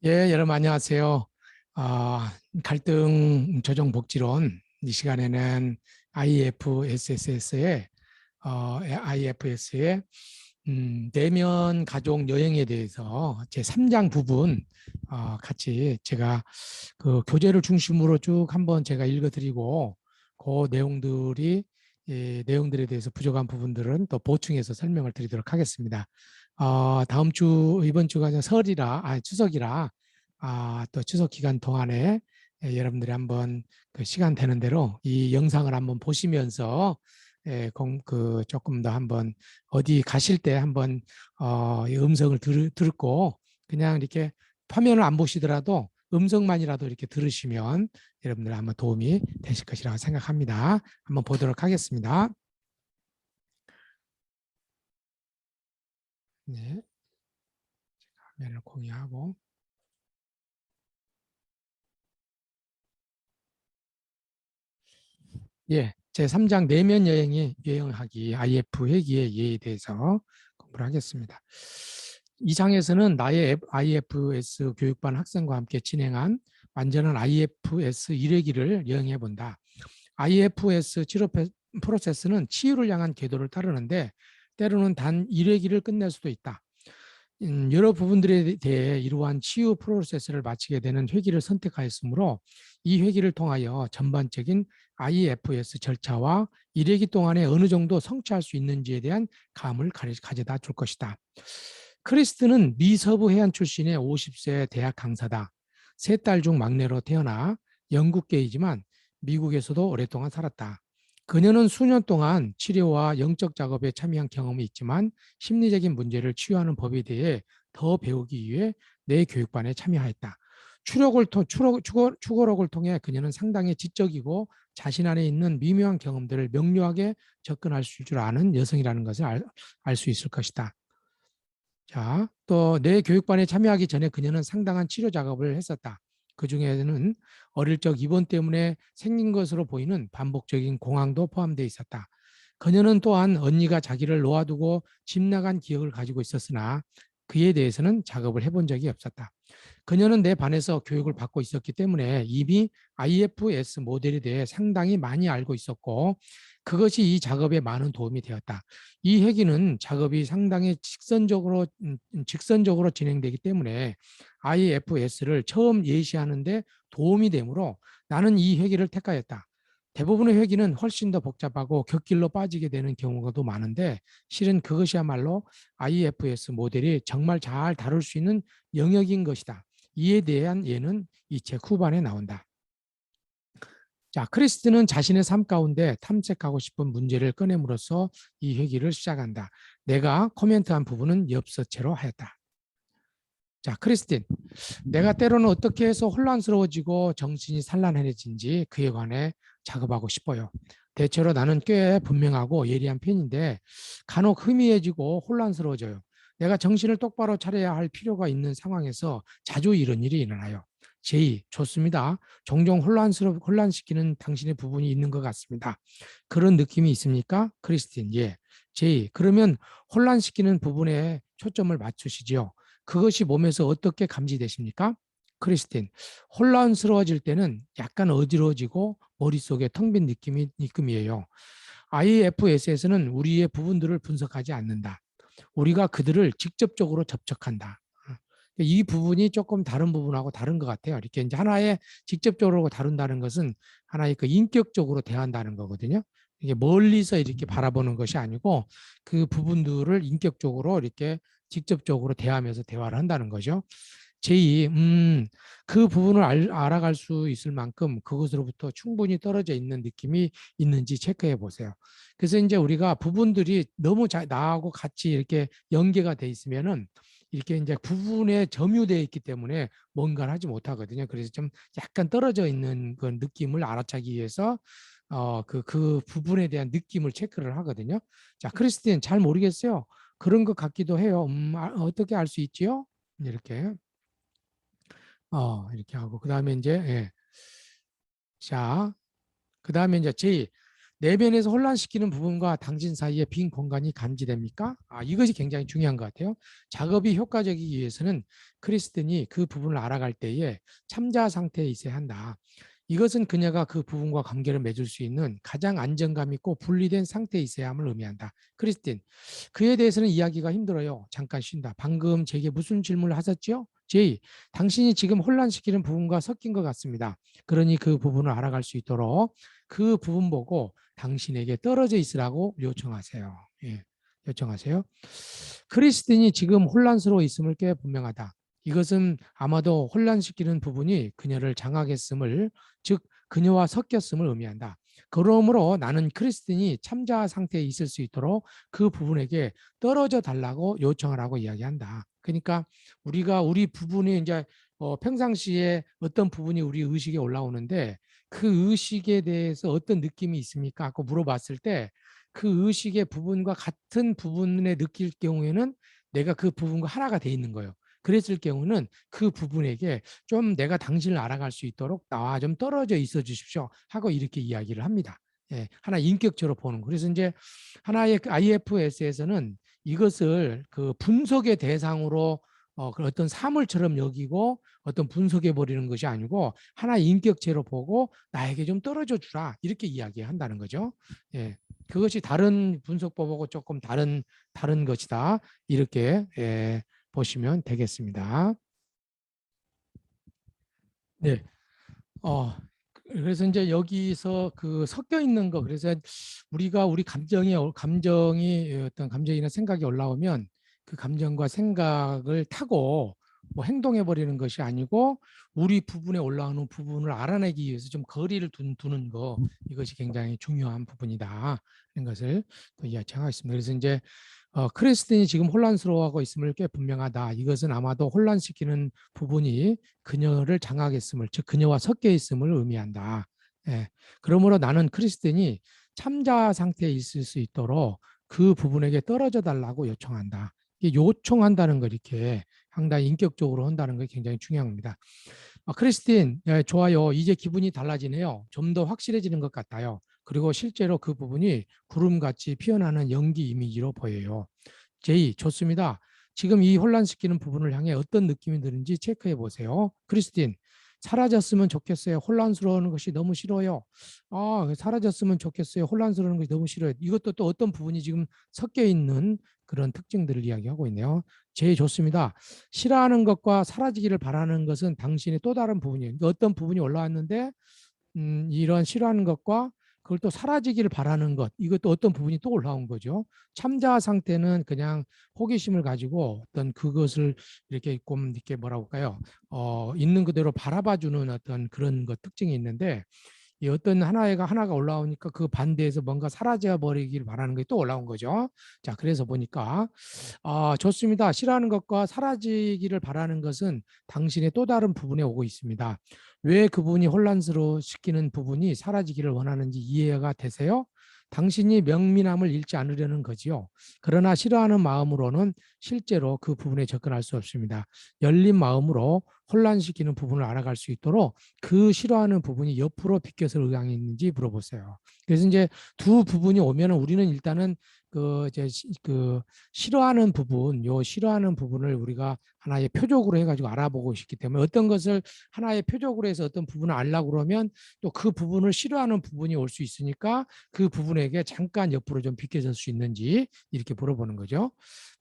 예, 여러분 안녕하세요. 갈등 조정 복지론 이 시간에는 IFSS의 내면 가족 여행에 대해서 제 3장 부분 같이 제가 그 교재를 중심으로 쭉 한번 제가 읽어드리고 그 내용들에 대해서 부족한 부분들은 또 보충해서 설명을 드리도록 하겠습니다. 이번 주가 추석이라 또 추석 기간 동안에 여러분들이 한번 그 시간 되는 대로 이 영상을 한번 보시면서 조금 더 한번 어디 가실 때 한번 이 음성을 듣고 그냥 이렇게 화면을 안 보시더라도 음성만이라도 이렇게 들으시면 여러분들 한번 도움이 되실 것이라고 생각합니다. 한번 보도록 하겠습니다. 네, 화면을 공유하고. 예, 제 3장 내면 여행하기 IF 회기의 예에 대해서 공부를 하겠습니다. 이 장에서는 나의 IFS 교육반 학생과 함께 진행한 완전한 IFS 1회기를 여행해 본다. IFS 치료 프로세스는 치유를 향한 궤도를 따르는데 때로는 단 1회기를 끝낼 수도 있다. 여러 부분들에 대해 이러한 치유 프로세스를 마치게 되는 회기를 선택하였으므로 이 회기를 통하여 전반적인 IFS 절차와 1회기 동안에 어느 정도 성취할 수 있는지에 대한 감을 가져다 줄 것이다. 크리스트는 미 서부 해안 출신의 50세 대학 강사다. 세 딸 중 막내로 태어나 영국계이지만 미국에서도 오랫동안 살았다. 그녀는 수년 동안 치료와 영적 작업에 참여한 경험이 있지만 심리적인 문제를 치유하는 법에 대해 더 배우기 위해 내 교육반에 참여하였다. 추구록을 통해 그녀는 상당히 지적이고 자신 안에 있는 미묘한 경험들을 명료하게 접근할 줄 아는 여성이라는 것을 알 수 있을 것이다. 자, 또 내 교육반에 참여하기 전에 그녀는 상당한 치료 작업을 했었다. 그 중에는 어릴 적 입원 때문에 생긴 것으로 보이는 반복적인 공황도 포함되어 있었다. 그녀는 또한 언니가 자기를 놓아두고 집 나간 기억을 가지고 있었으나 그에 대해서는 작업을 해본 적이 없었다. 그녀는 내 반에서 교육을 받고 있었기 때문에 이미 IFS 모델에 대해 상당히 많이 알고 있었고 그것이 이 작업에 많은 도움이 되었다. 이 회기는 작업이 상당히 직선적으로 진행되기 때문에 IFS를 처음 예시하는데 도움이 되므로 나는 이 회기를 택하였다. 대부분의 회기는 훨씬 더 복잡하고 곁길로 빠지게 되는 경우가 더 많은데 실은 그것이야말로 IFS 모델이 정말 잘 다룰 수 있는 영역인 것이다. 이에 대한 예는 이 책 후반에 나온다. 자, 크리스트는 자신의 삶 가운데 탐색하고 싶은 문제를 꺼냄으로써 이 회기를 시작한다. 내가 코멘트한 부분은 엽서체로 하였다. 자, 크리스틴, 내가 때로는 어떻게 해서 혼란스러워지고 정신이 산란해진지 그에 관해 작업하고 싶어요. 대체로 나는 꽤 분명하고 예리한 편인데 간혹 희미해지고 혼란스러워져요. 내가 정신을 똑바로 차려야 할 필요가 있는 상황에서 자주 이런 일이 일어나요. 제이, 좋습니다. 종종 혼란시키는 당신의 부분이 있는 것 같습니다. 그런 느낌이 있습니까? 크리스틴, 예. 제이, 그러면 혼란시키는 부분에 초점을 맞추시죠. 그것이 몸에서 어떻게 감지되십니까? 크리스틴, 혼란스러워질 때는 약간 어지러워지고 머릿속에 텅 빈 느낌이에요. IFS에서는 우리의 부분들을 분석하지 않는다. 우리가 그들을 직접적으로 접촉한다. 이 부분이 조금 다른 부분하고 다른 것 같아요. 이렇게 이제 하나의 직접적으로 다룬다는 것은 하나의 그 인격적으로 대한다는 거거든요. 이게 멀리서 이렇게 바라보는 것이 아니고 그 부분들을 인격적으로 이렇게 직접적으로 대하면서 대화를 한다는 거죠. 제2, 그 부분을 알아갈 수 있을 만큼 그것으로부터 충분히 떨어져 있는 느낌이 있는지 체크해 보세요. 그래서 이제 우리가 부분들이 너무 나하고 같이 이렇게 연계가 돼 있으면은 이렇게 이제 부분에 점유되어 있기 때문에 뭔가를 하지 못하거든요. 그래서 좀 약간 떨어져 있는 그 느낌을 알아차기 위해서 그 부분에 대한 느낌을 체크를 하거든요. 자, 크리스틴 잘 모르겠어요. 그런 것 같기도 해요. 어떻게 알 수 있지요? 이렇게. 이렇게 하고, 그 다음에 이제, 예. 자, 그 다음에 이제 J. 내면에서 혼란시키는 부분과 당신 사이에 빈 공간이 감지됩니까? 이것이 굉장히 중요한 것 같아요. 작업이 효과적이기 위해서는 크리스틴이 그 부분을 알아갈 때에 참자 상태에 있어야 한다. 이것은 그녀가 그 부분과 관계를 맺을 수 있는 가장 안정감 있고 분리된 상태에 있어야 함을 의미한다. 크리스틴, 그에 대해서는 이야기가 힘들어요. 잠깐 쉰다. 방금 제게 무슨 질문을 하셨죠? 제이, 당신이 지금 혼란시키는 부분과 섞인 것 같습니다. 그러니 그 부분을 알아갈 수 있도록 그 부분 보고 당신에게 떨어져 있으라고 요청하세요. 예, 요청하세요. 크리스틴이 지금 혼란스러워 있음을 꽤 분명하다. 이것은 아마도 혼란시키는 부분이 그녀를 장악했음을, 즉 그녀와 섞였음을 의미한다. 그러므로 나는 크리스틴이 참자 상태에 있을 수 있도록 그 부분에게 떨어져 달라고 요청하라고 이야기한다. 그러니까 우리가 우리 부분이 이제 평상시에 어떤 부분이 우리 의식에 올라오는데 그 의식에 대해서 어떤 느낌이 있습니까? 하고 물어봤을 때 그 의식의 부분과 같은 부분에 느낄 경우에는 내가 그 부분과 하나가 돼 있는 거예요. 그랬을 경우는 그 부분에게 좀 내가 당신을 알아갈 수 있도록 나와 좀 떨어져 있어 주십시오 하고 이렇게 이야기를 합니다. 예, 하나 인격적으로 보는 거. 그래서 이제 하나의 IFS에서는 이것을 그 분석의 대상으로 그 어떤 사물처럼 여기고 어떤 분석해 버리는 것이 아니고 하나의 인격체로 보고 나에게 좀 떨어져 주라 이렇게 이야기한다는 거죠. 예, 그것이 다른 분석법하고 조금 다른 것이다 이렇게 보시면 되겠습니다. 네. 그래서 이제 여기서 그 섞여 있는 거 그래서 우리가 우리 감정이 어떤 감정이나 생각이 올라오면 그 감정과 생각을 타고 뭐 행동해 버리는 것이 아니고 우리 부분에 올라오는 부분을 알아내기 위해서 좀 거리를 두는 거 이것이 굉장히 중요한 부분이다 하는 것을 또 이야기하겠습니다. 그래서 이제 크리스틴이 지금 혼란스러워하고 있음을 꽤 분명하다. 이것은 아마도 혼란시키는 부분이 그녀를 장악했음을, 즉 그녀와 섞여 있음을 의미한다. 예. 그러므로 나는 크리스틴이 참자 상태에 있을 수 있도록 그 부분에게 떨어져 달라고 요청한다. 이 요청한다는 거 이렇게 상당히 인격적으로 한다는 게 굉장히 중요합니다. 크리스틴, 예, 좋아요. 이제 기분이 달라지네요. 좀 더 확실해지는 것 같아요. 그리고 실제로 그 부분이 구름같이 피어나는 연기 이미지로 보여요. 제이, 좋습니다. 지금 이 혼란시키는 부분을 향해 어떤 느낌이 드는지 체크해 보세요. 크리스틴, 사라졌으면 좋겠어요. 혼란스러운 것이 너무 싫어요. 사라졌으면 좋겠어요. 혼란스러운 것이 너무 싫어요. 이것도 또 어떤 부분이 지금 섞여 있는 그런 특징들을 이야기하고 있네요. 제이, 좋습니다. 싫어하는 것과 사라지기를 바라는 것은 당신의 또 다른 부분이에요. 그러니까 어떤 부분이 올라왔는데 이런 싫어하는 것과 그걸 또 사라지기를 바라는 것 이것도 어떤 부분이 또 올라온 거죠. 참자 상태는 그냥 호기심을 가지고 어떤 그것을 이렇게 좀 이렇게 뭐라고 할까요? 있는 그대로 바라봐주는 어떤 그런 것 특징이 있는데 이 어떤 하나가 올라오니까 그 반대에서 뭔가 사라져 버리기를 바라는 게 또 올라온 거죠. 자, 그래서 보니까 좋습니다. 싫어하는 것과 사라지기를 바라는 것은 당신의 또 다른 부분에 오고 있습니다. 왜 그분이 혼란스러워 시키는 부분이 사라지기를 원하는지 이해가 되세요? 당신이 명민함을 잃지 않으려는 거지요. 그러나 싫어하는 마음으로는 실제로 그 부분에 접근할 수 없습니다. 열린 마음으로 혼란시키는 부분을 알아갈 수 있도록 그 싫어하는 부분이 옆으로 비껴서 의향이 있는지 물어보세요. 그래서 이제 두 부분이 오면 우리는 일단은 그 이제 그 싫어하는 부분, 요 싫어하는 부분을 우리가 하나의 표적으로 해가지고 알아보고 싶기 때문에 어떤 것을 하나의 표적으로 해서 어떤 부분을 알려고 그러면 또 그 부분을 싫어하는 부분이 올 수 있으니까 그 부분에게 잠깐 옆으로 좀 비켜질 수 있는지 이렇게 물어보는 거죠.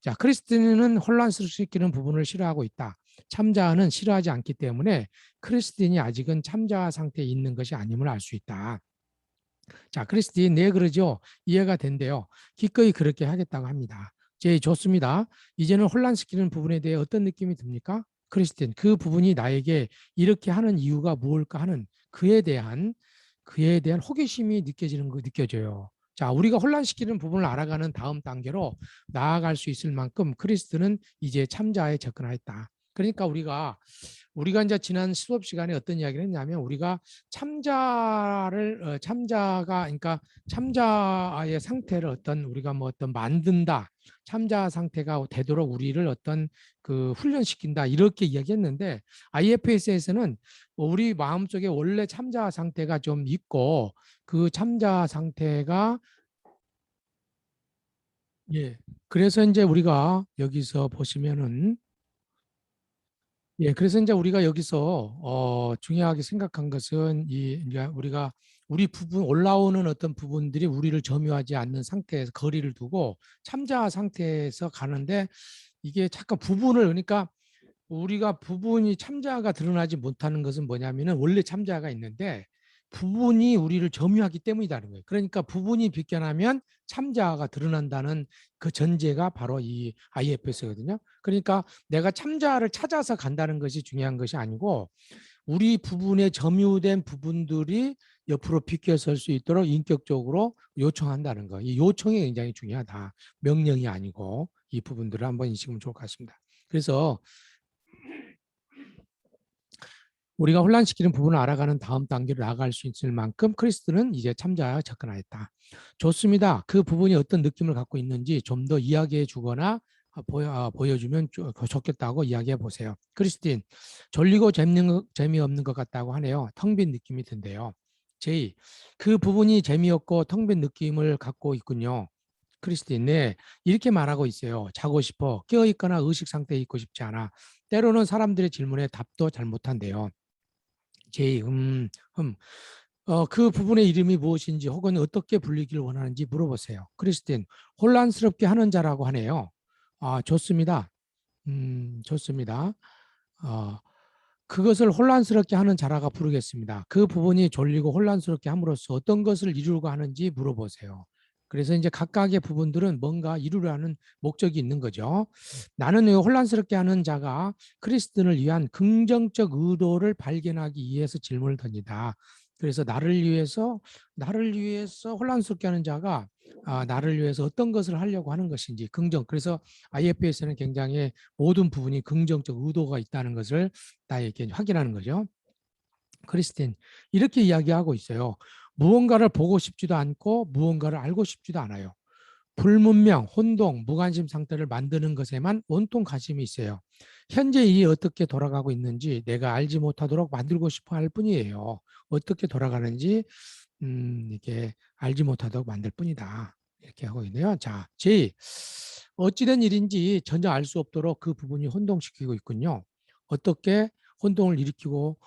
자, 크리스틴은 혼란스럽게 부분을 싫어하고 있다. 참자는 싫어하지 않기 때문에 크리스틴이 아직은 참자 상태에 있는 것이 아님을 알 수 있다. 자, 크리스틴, 네, 그러죠. 이해가 된대요. 기꺼이 그렇게 하겠다고 합니다. 제 좋습니다. 이제는 혼란시키는 부분에 대해 어떤 느낌이 듭니까? 크리스틴, 그 부분이 나에게 이렇게 하는 이유가 무엇일까 하는 그에 대한 호기심이 느껴져요. 자, 우리가 혼란시키는 부분을 알아가는 다음 단계로 나아갈 수 있을 만큼 크리스틴은 이제 참자에 접근하였다. 그러니까 우리가 이제 지난 수업 시간에 어떤 이야기를 했냐면 우리가 참자가 그러니까 참자의 상태를 우리가 뭐 어떤 만든다. 참자 상태가 되도록 우리를 어떤 그 훈련시킨다 이렇게 이야기했는데 IFS에서는 우리 마음속에 원래 참자 상태가 좀 있고 그 참자 상태가 예. 그래서 이제 우리가 여기서 보시면은 예, 그래서 이제 우리가 여기서 중요하게 생각한 것은 이제 우리가 우리 부분 올라오는 어떤 부분들이 우리를 점유하지 않는 상태에서 거리를 두고 참자 상태에서 가는데 이게 잠깐 부분을 그러니까 우리가 부분이 참자가 드러나지 못하는 것은 뭐냐면은 원래 참자가 있는데 부분이 우리를 점유하기 때문이라는 거예요. 그러니까 부분이 비껴나면 참자가 드러난다는 그 전제가 바로 이 IFS거든요. 그러니까 내가 참자를 찾아서 간다는 것이 중요한 것이 아니고 우리 부분에 점유된 부분들이 옆으로 비껴설 수 있도록 인격적으로 요청한다는 거. 이 요청이 굉장히 중요하다. 명령이 아니고 이 부분들을 한번 인식하면 좋을 것 같습니다. 그래서 우리가 혼란시키는 부분을 알아가는 다음 단계로 나아갈 수 있을 만큼 크리스트는 이제 참자에 접근하였다. 좋습니다. 그 부분이 어떤 느낌을 갖고 있는지 좀 더 이야기해 주거나 보여주면 좋겠다고 이야기해 보세요. 크리스틴, 졸리고 재미없는 것 같다고 하네요. 텅 빈 느낌이 든대요. 제이, 그 부분이 재미없고 텅 빈 느낌을 갖고 있군요. 크리스틴, 네, 이렇게 말하고 있어요. 자고 싶어, 깨어있거나 의식 상태에 있고 싶지 않아. 때로는 사람들의 질문에 답도 잘 못한대요. 제이, 그 부분의 이름이 무엇인지 혹은 어떻게 불리기를 원하는지 물어보세요. 크리스틴, 혼란스럽게 하는 자라고 하네요. 아, 좋습니다. 좋습니다. 어, 그것을 혼란스럽게 하는 자라가 부르겠습니다. 그 부분이 졸리고 혼란스럽게 함으로써 어떤 것을 이루려고 하는지 물어보세요. 그래서 이제 각각의 부분들은 뭔가 이루려 하는 목적이 있는 거죠. 나는 혼란스럽게 하는 자가 크리스틴을 위한 긍정적 의도를 발견하기 위해서 질문을 던진다. 그래서 나를 위해서 혼란스럽게 하는 자가 나를 위해서 어떤 것을 하려고 하는 것인지 그래서 IFS는 굉장히 모든 부분이 긍정적 의도가 있다는 것을 나에게 확인하는 거죠. 크리스틴 이렇게 이야기하고 있어요. 무언가를 보고 싶지도 않고 무언가를 알고 싶지도 않아요. 불문명, 혼동, 무관심 상태를 만드는 것에만 온통 관심이 있어요. 현재 일이 어떻게 돌아가고 있는지 내가 알지 못하도록 만들고 싶어 할 뿐이에요. 어떻게 돌아가는지 이게 알지 못하도록 만들 뿐이다. 이렇게 하고 있네요. 자, J. 어찌된 일인지 전혀 알 수 없도록 그 부분이 혼동시키고 있군요. 어떻게 혼동을 일으키고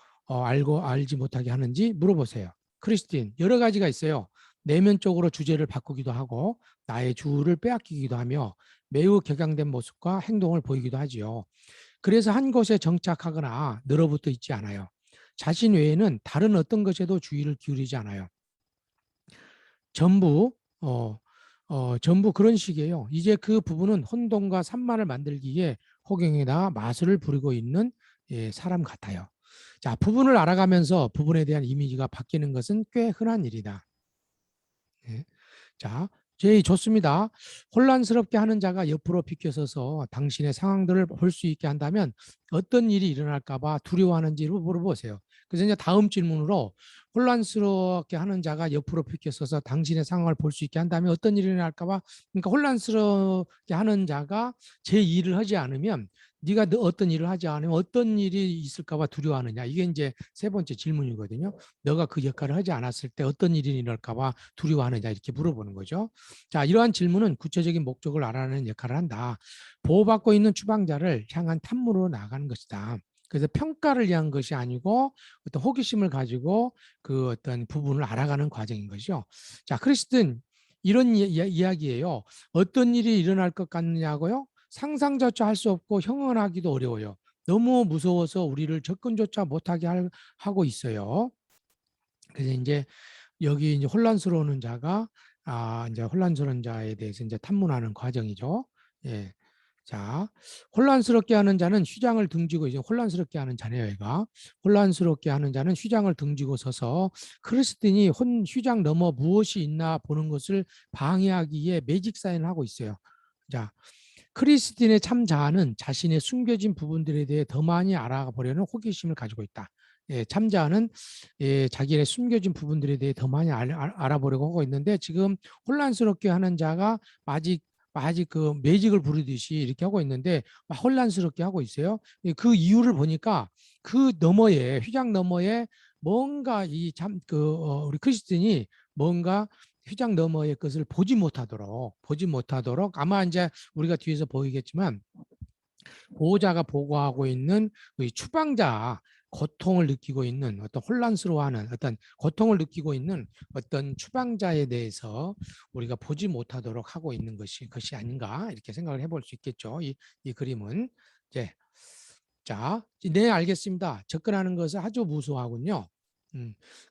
알지 못하게 하는지 물어보세요. 크리스틴, 여러 가지가 있어요. 내면적으로 주제를 바꾸기도 하고 나의 주를 빼앗기기도 하며 매우 격양된 모습과 행동을 보이기도 하지요. 그래서 한 곳에 정착하거나 늘어붙어 있지 않아요. 자신 외에는 다른 어떤 것에도 주의를 기울이지 않아요. 전부 전부 그런 식이에요. 이제 그 부분은 혼돈과 산만을 만들기 위해 호경에다 마술을 부리고 있는 사람 같아요. 자, 부분을 알아가면서 부분에 대한 이미지가 바뀌는 것은 꽤 흔한 일이다. 예. 자, 제이 좋습니다. 혼란스럽게 하는 자가 옆으로 비켜서서 당신의 상황들을 볼 수 있게 한다면 어떤 일이 일어날까봐 두려워하는지를 물어보세요. 그래서 이제 다음 질문으로 혼란스럽게 하는 자가 옆으로 비켜서서 당신의 상황을 볼 수 있게 한다면 어떤 일이 일어날까봐 그러니까 혼란스럽게 하는 자가 제 일을 하지 않으면 네가 어떤 일을 하지 않으면 어떤 일이 있을까봐 두려워하느냐. 이게 이제 세 번째 질문이거든요. 너가 그 역할을 하지 않았을 때 어떤 일이 일어날까봐 두려워하느냐 이렇게 물어보는 거죠. 자, 이러한 질문은 구체적인 목적을 알아내는 역할을 한다. 보호받고 있는 추방자를 향한 탐문으로 나아가는 것이다. 그래서 평가를 위한 것이 아니고 어떤 호기심을 가지고 그 어떤 부분을 알아가는 과정인 거죠. 자, 크리스틴 이런 이야기예요. 어떤 일이 일어날 것 같느냐고요? 상상조차 할 수 없고 형언하기도 어려워요. 너무 무서워서 우리를 접근조차 못하게 하고 있어요. 그래서 이제 여기 이제 혼란스러운 자가 이제 혼란스러운 자에 대해서 이제 탐문하는 과정이죠. 예. 자, 혼란스럽게 하는 자는 휘장을 등지고 이제 혼란스럽게 하는 자네요, 얘가. 혼란스럽게 하는 자는 휘장을 등지고 서서 크리스틴이 휘장 넘어 무엇이 있나 보는 것을 방해하기 위해 매직 사인을 하고 있어요. 자, 크리스틴의 참자아는 자신의 숨겨진 부분들에 대해 더 많이 알아보려는 호기심을 가지고 있다. 예, 참자아는 자기의 숨겨진 부분들에 대해 더 많이 알아보려고 하고 있는데 지금 혼란스럽게 하는 자가 아직 그 매직을 부르듯이 이렇게 하고 있는데 혼란스럽게 하고 있어요. 그 이유를 보니까 그 너머에 휘장 너머에 뭔가 이 참 그 우리 크리스틴이 뭔가 휘장 너머의 것을 보지 못하도록 아마 이제 우리가 뒤에서 보이겠지만 보호자가 보고하고 있는 이 추방자 고통을 느끼고 있는 어떤 혼란스러워하는 어떤 고통을 느끼고 있는 어떤 추방자에 대해서 우리가 보지 못하도록 하고 있는 것이 아닌가 이렇게 생각을 해볼 수 있겠죠. 이 그림은 이제 자, 네 알겠습니다. 접근하는 것은 아주 무수하군요.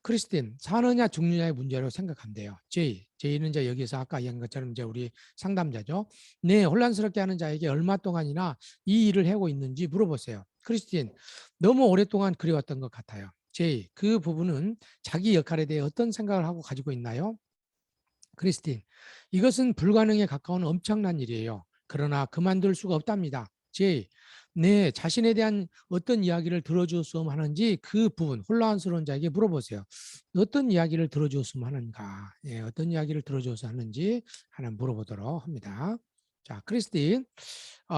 크리스틴 사느냐 죽느냐의 문제로 생각한대요. J는 이제 여기서 아까 이야기한 것처럼 이제 우리 상담자죠. 네, 혼란스럽게 하는 자에게 얼마 동안이나 이 일을 하고 있는지 물어보세요. 크리스틴 너무 오랫동안 그래왔던 것 같아요. 그 부분은 자기 역할에 대해 어떤 생각을 하고 가지고 있나요? 크리스틴 이것은 불가능에 가까운 엄청난 일이에요. 그러나 그만둘 수가 없답니다. 네, 자신에 대한 어떤 이야기를 들어주었으면 하는지 그 부분 혼란스러운 자에게 물어보세요. 어떤 이야기를 들어주었으면 하는가? 예, 어떤 이야기를 들어줘서 하는지 하나 물어보도록 합니다. 자, 크리스틴.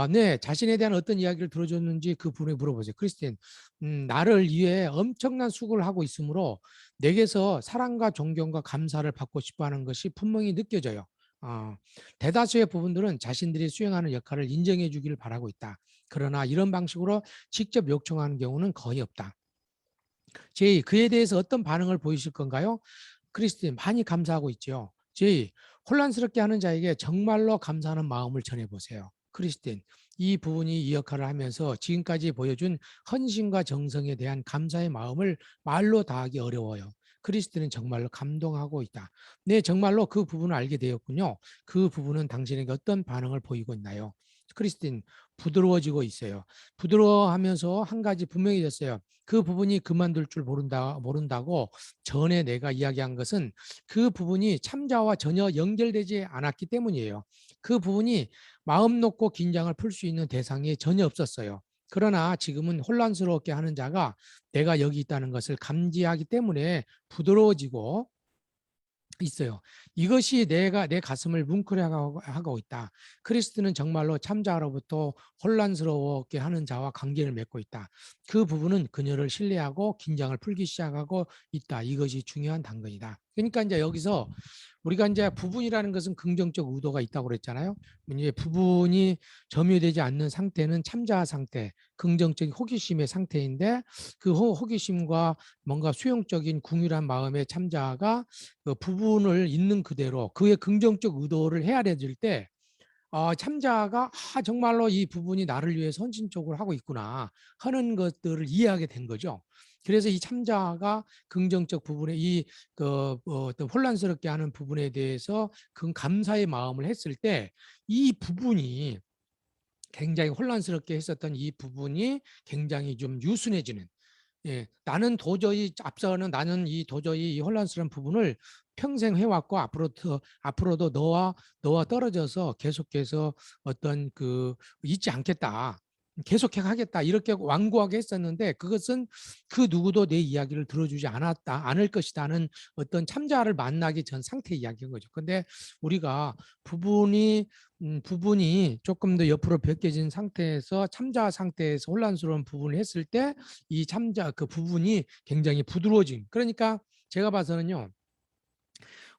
네, 자신에 대한 어떤 이야기를 들어줬는지 그 부분에 물어보세요. 크리스틴, 나를 위해 엄청난 수고를 하고 있으므로 내게서 사랑과 존경과 감사를 받고 싶어하는 것이 분명히 느껴져요. 어, 대다수의 부분들은 자신들이 수행하는 역할을 인정해 주기를 바라고 있다. 그러나 이런 방식으로 직접 요청하는 경우는 거의 없다. 그에 대해서 어떤 반응을 보이실 건가요? 크리스틴, 많이 감사하고 있죠. 혼란스럽게 하는 자에게 정말로 감사하는 마음을 전해보세요. 크리스틴, 이 부분이 이 역할을 하면서 지금까지 보여준 헌신과 정성에 대한 감사의 마음을 말로 다하기 어려워요. 크리스틴은 정말로 감동하고 있다. 네, 정말로 그 부분을 알게 되었군요. 그 부분은 당신에게 어떤 반응을 보이고 있나요? 크리스틴, 부드러워지고 있어요. 부드러워하면서 한 가지 분명해졌어요. 그 부분이 그만둘 줄 모른다고 전에 내가 이야기한 것은 그 부분이 참자와 전혀 연결되지 않았기 때문이에요. 그 부분이 마음 놓고 긴장을 풀 수 있는 대상이 전혀 없었어요. 그러나 지금은 혼란스럽게 하는 자가 내가 여기 있다는 것을 감지하기 때문에 부드러워지고 있어요. 이것이 내 가슴을 뭉클하고 있다. 크리스트는 정말로 참자로부터 혼란스러웠게 하는 자와 관계를 맺고 있다. 그 부분은 그녀를 신뢰하고 긴장을 풀기 시작하고 있다. 이것이 중요한 당근이다. 그러니까 이제 여기서 우리가 이제 부분이라는 것은 긍정적 의도가 있다고 그랬잖아요. 이제 부분이 점유되지 않는 상태는 참자 상태, 긍정적인 호기심의 상태인데 그 호기심과 뭔가 수용적인 궁휼한 마음의 참자가 그 부분을 있는 그대로 그의 긍정적 의도를 헤아려질 때 참자가 정말로 이 부분이 나를 위해 선진적으로 하고 있구나 하는 것들을 이해하게 된 거죠. 그래서 이 참자가 긍정적 부분에 어떤 혼란스럽게 하는 부분에 대해서 그 감사의 마음을 했을 때 이 부분이 굉장히 혼란스럽게 했었던 이 부분이 굉장히 좀 유순해지는 나는 이 도저히 이 혼란스러운 부분을 평생 해왔고 앞으로도 너와 떨어져서 계속해서 어떤 그 잊지 않겠다. 계속해 가겠다 이렇게 완고하게 했었는데 그것은 그 누구도 내 이야기를 들어주지 않을 것이다는 어떤 참자를 만나기 전 상태 이야기인 거죠. 근데 우리가 부분이 조금 더 옆으로 벗겨진 상태에서 참자 상태에서 혼란스러운 부분을 했을 때 이 참자 그 부분이 굉장히 부드러워짐. 그러니까 제가 봐서는요.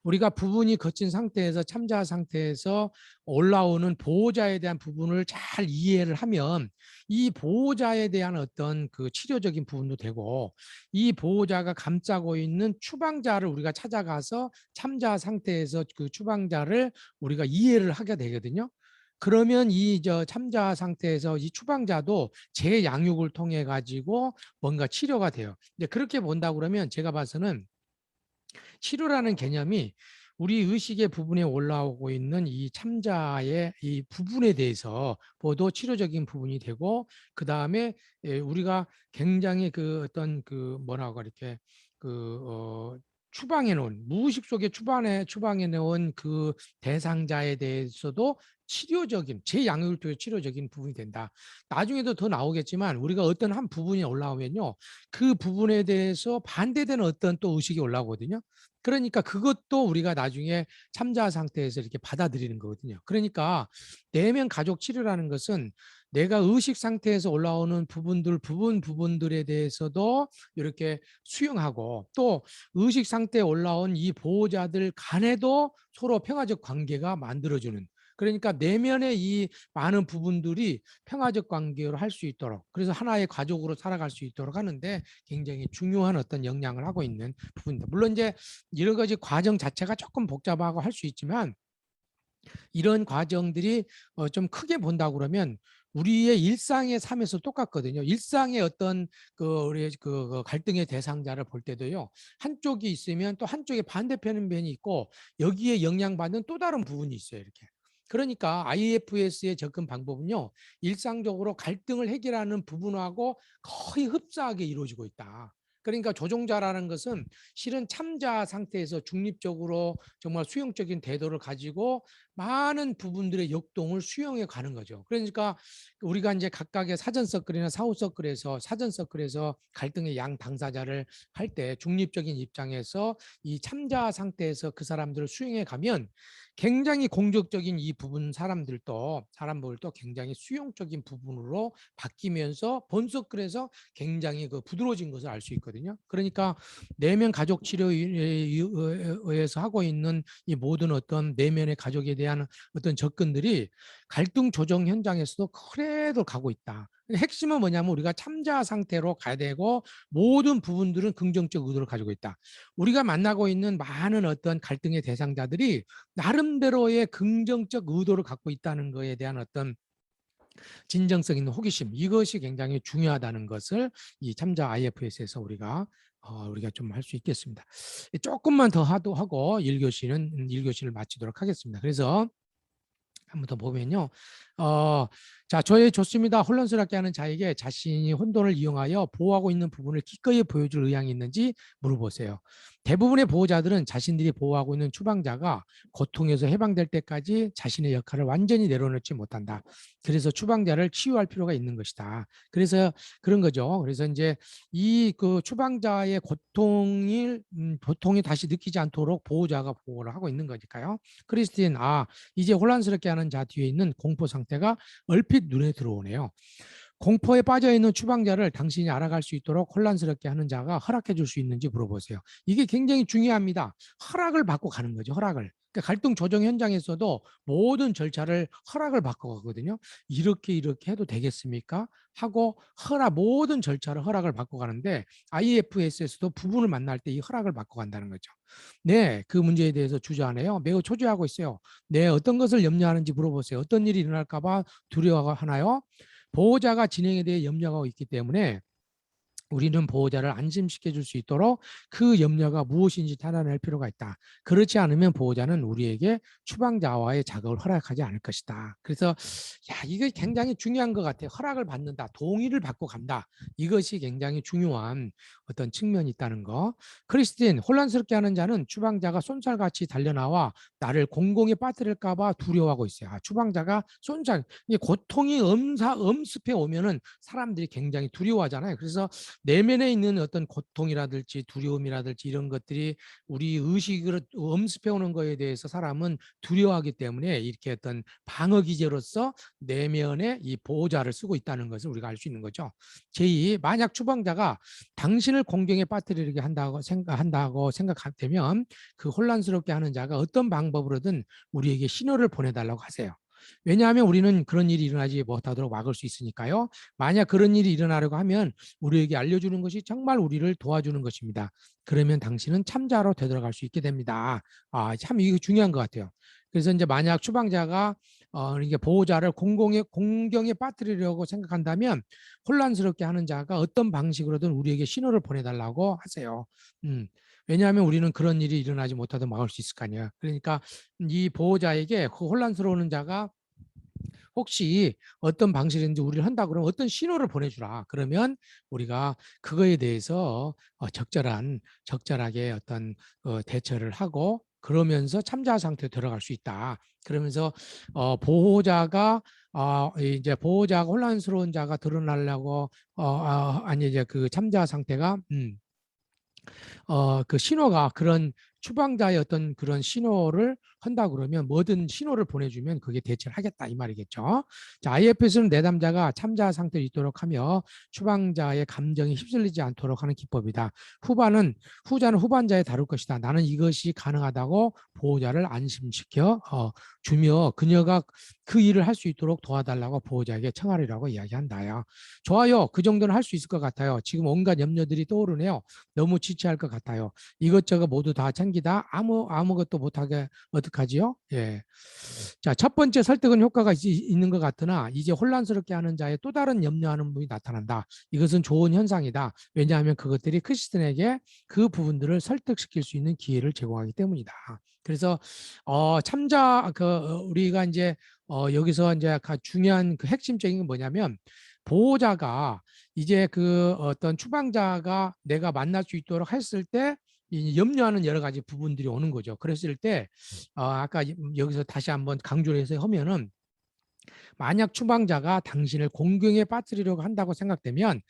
우리가 부분이 거친 상태에서 참자 상태에서 올라오는 보호자에 대한 부분을 잘 이해를 하면 이 보호자에 대한 어떤 그 치료적인 부분도 되고 이 보호자가 감싸고 있는 추방자를 우리가 찾아가서 참자 상태에서 그 추방자를 우리가 이해를 하게 되거든요. 그러면 이 참자 상태에서 이 추방자도 재양육을 통해 가지고 뭔가 치료가 돼요. 근데 그렇게 본다 그러면 제가 봐서는 치료라는 개념이 우리 의식의 부분에 올라오고 있는 이 참자의 이 부분에 대해서 보도 치료적인 부분이 되고 그 다음에 우리가 굉장히 그 어떤 그 뭐라고 이렇게 추방해 놓은 무의식 속에 추방해 놓은 그 대상자에 대해서도 치료적인 제양육을 통해 치료적인 부분이 된다. 나중에도 더 나오겠지만 우리가 어떤 한 부분이 올라오면요. 그 부분에 대해서 반대되는 어떤 또 의식이 올라오거든요. 그러니까 그것도 우리가 나중에 참자 상태에서 이렇게 받아들이는 거거든요. 그러니까 내면 가족 치료라는 것은 내가 의식 상태에서 올라오는 부분들에 대해서도 이렇게 수용하고 또 의식 상태에 올라온 이 보호자들 간에도 서로 평화적 관계가 만들어주는 그러니까 내면의 이 많은 부분들이 평화적 관계로 할 수 있도록 그래서 하나의 가족으로 살아갈 수 있도록 하는데 굉장히 중요한 어떤 영향을 하고 있는 부분입니다. 물론 이제 여러 가지 과정 자체가 조금 복잡하고 할 수 있지만 이런 과정들이 좀 크게 본다고 그러면 우리의 일상의 삶에서 똑같거든요. 일상의 어떤 우리 갈등의 대상자를 볼 때도요. 한쪽이 있으면 또 한쪽에 반대편이 있고 여기에 영향받는 또 다른 부분이 있어요. 이렇게. 그러니까 IFS의 접근 방법은요. 일상적으로 갈등을 해결하는 부분하고 거의 흡사하게 이루어지고 있다. 그러니까 조종자라는 것은 실은 참자 상태에서 중립적으로 정말 수용적인 태도를 가지고 많은 부분들의 역동을 수용해 가는 거죠. 그러니까 우리가 이제 각각의 사전 서클이나 사후 서클에서 사전 서클에서 갈등의 양 당사자를 할 때 중립적인 입장에서 이 참자 상태에서 그 사람들을 수용해 가면 굉장히 공격적인 이 부분 사람들도 굉장히 수용적인 부분으로 바뀌면서 본 서클에서 굉장히 부드러워진 것을 알 수 있거든요. 그러니까 내면 가족 치료에 의해서 하고 있는 이 모든 어떤 내면의 가족에 대한 어떤 접근들이 갈등 조정 현장에서도 그래도 가고 있다. 핵심은 뭐냐면 우리가 참자 상태로 가야 되고 모든 부분들은 긍정적 의도를 가지고 있다. 우리가 만나고 있는 많은 어떤 갈등의 대상자들이 나름대로의 긍정적 의도를 갖고 있다는 것에 대한 어떤 진정성 있는 호기심 이것이 굉장히 중요하다는 것을 이 참자 IFS에서 우리가 좀 할 수 있겠습니다. 조금만 더 하고 1교시를 마치도록 하겠습니다. 그래서 한번 더 보면요. 자, 저의 좋습니다. 혼란스럽게 하는 자에게 자신이 혼돈을 이용하여 보호하고 있는 부분을 기꺼이 보여줄 의향이 있는지 물어보세요. 대부분의 보호자들은 자신들이 보호하고 있는 추방자가 고통에서 해방될 때까지 자신의 역할을 완전히 내려놓지 못한다. 그래서 추방자를 치유할 필요가 있는 것이다. 그래서 그런 거죠. 그래서 이제 이 추방자의 고통이 다시 느끼지 않도록 보호자가 보호를 하고 있는 거니까요. 크리스틴, 이제 혼란스럽게 하는 자 뒤에 있는 공포 상태가 얼핏 눈에 들어오네요. 공포에 빠져 있는 추방자를 당신이 알아갈 수 있도록 혼란스럽게 하는 자가 허락해 줄 수 있는지 물어보세요. 이게 굉장히 중요합니다. 허락을 받고 가는 거죠. 허락을. 그러니까 갈등 조정 현장에서도 모든 절차를 허락을 받고 가거든요. 이렇게 해도 되겠습니까? 하고 모든 절차를 허락을 받고 가는데 IFS에서도 부분을 만날 때 이 허락을 받고 간다는 거죠. 네, 그 문제에 대해서 주저하네요. 매우 초조해하고 있어요. 네, 어떤 것을 염려하는지 물어보세요. 어떤 일이 일어날까 봐 두려워하나요? 보호자가 진행에 대해 염려하고 있기 때문에 우리는 보호자를 안심시켜 줄 수 있도록 그 염려가 무엇인지 찾아낼 필요가 있다. 그렇지 않으면 보호자는 우리에게 추방자와의 작업을 허락하지 않을 것이다. 그래서 이게 굉장히 중요한 것 같아요. 허락을 받는다. 동의를 받고 간다. 이것이 굉장히 중요한 어떤 측면이 있다는 거. 크리스틴, 혼란스럽게 하는 자는 추방자가 쏜살같이 달려나와 나를 공공에 빠뜨릴까 봐 두려워하고 있어요. 추방자가 고통이 엄습해 오면은 사람들이 굉장히 두려워하잖아요. 그래서 내면에 있는 어떤 고통이라든지 두려움이라든지 이런 것들이 우리 의식으로 엄습해 오는 거에 대해서 사람은 두려워하기 때문에 이렇게 어떤 방어 기제로서 내면에 이 보호자를 쓰고 있다는 것을 우리가 알 수 있는 거죠. 제2, 만약 추방자가 당신을 공경에 빠뜨리게 한다고 생각되면 그 혼란스럽게 하는 자가 어떤 방법으로든 우리에게 신호를 보내달라고 하세요. 왜냐하면 우리는 그런 일이 일어나지 못하도록 막을 수 있으니까요. 만약 그런 일이 일어나려고 하면 우리에게 알려주는 것이 정말 우리를 도와주는 것입니다. 그러면 당신은 참자로 되돌아갈 수 있게 됩니다. 참 이게 중요한 것 같아요. 그래서 이제 만약 추방자가 이게 보호자를 공경에 빠뜨리려고 생각한다면 혼란스럽게 하는 자가 어떤 방식으로든 우리에게 신호를 보내달라고 하세요. 왜냐하면 우리는 그런 일이 일어나지 못하도록 막을 수 있을 거 아니에요. 그러니까 이 보호자에게 그 혼란스러운 자가 혹시 어떤 방식인지 우리를 한다 그러면 어떤 신호를 보내주라. 그러면 우리가 그거에 대해서 적절하게 어떤 대처를 하고 그러면서 참자 상태에 들어갈 수 있다. 그러면서 보호자가 이제 보호자가 혼란스러운 자가 드러나려고 아니 이제 그 참자 상태가 그 신호가 그런 추방자의 어떤 그런 신호를 한다 그러면 뭐든 신호를 보내주면 그게 대처를 하겠다 이 말이겠죠. 자, IFS는 내담자가 참자 상태에 있도록 하며 추방자의 감정이 휩쓸리지 않도록 하는 기법이다. 후자는 후반자에 다룰 것이다. 나는 이것이 가능하다고 보호자를 안심시켜 주며 그녀가 그 일을 할 수 있도록 도와달라고 보호자에게 청하리라고 이야기한다요. 좋아요. 그 정도는 할 수 있을 것 같아요. 지금 온갖 염려들이 떠오르네요. 너무 지체할 것 같아요. 이것저것 모두 다 챙기다 아무것도 못하게 어떡하지요? 예. 자, 첫 번째 설득은 효과가 있는 것 같으나 이제 혼란스럽게 하는 자의 또 다른 염려하는 부분이 나타난다. 이것은 좋은 현상이다. 왜냐하면 그것들이 크리스천에게 그 부분들을 설득시킬 수 있는 기회를 제공하기 때문이다. 그래서 참자 우리가 이제 여기서 이제 중요한 그 핵심적인 건 뭐냐면 보호자가 이제 그 어떤 추방자가 내가 만날 수 있도록 했을 때 염려하는 여러 가지 부분들이 오는 거죠. 그랬을 때 아까 여기서 다시 한번 강조를 해서 하면은 만약 추방자가 당신을 공경에 빠뜨리려고 한다고 생각되면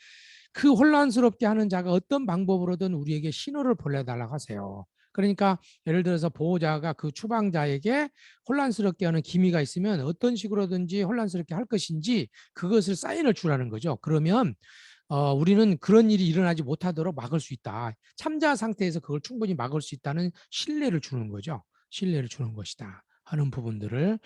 그 혼란스럽게 하는 자가 어떤 방법으로든 우리에게 신호를 보내달라고 하세요. 그러니까 예를 들어서 보호자가 그 추방자에게 혼란스럽게 하는 기미가 있으면 어떤 식으로든지 혼란스럽게 할 것인지 그것을 사인을 주라는 거죠. 그러면 우리는 그런 일이 일어나지 못하도록 막을 수 있다. 참자 상태에서 그걸 충분히 막을 수 있다는 신뢰를 주는 거죠. 신뢰를 주는 것이다. 하는 부분들을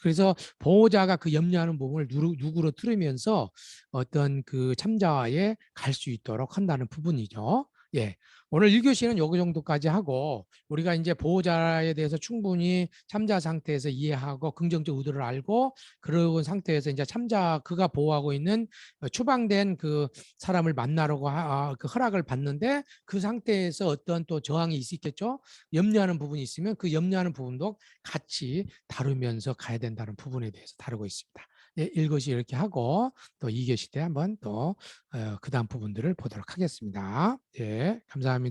그래서 보호자가 그 염려하는 부분을 누구로 틀으면서 어떤 그 참자에 갈 수 있도록 한다는 부분이죠. 예. 오늘 1교시는 요거 정도까지 하고 우리가 이제 보호자에 대해서 충분히 참자 상태에서 이해하고 긍정적 의도를 알고 그런 상태에서 이제 참자 그가 보호하고 있는 추방된 그 사람을 만나려고 그 허락을 받는데 그 상태에서 어떤 또 저항이 있겠죠. 염려하는 부분이 있으면 그 염려하는 부분도 같이 다루면서 가야 된다는 부분에 대해서 다루고 있습니다. 예, 1교시 이렇게 하고 또 2교시 때 한번 또 그다음 부분들을 보도록 하겠습니다. 예, 감사합니다.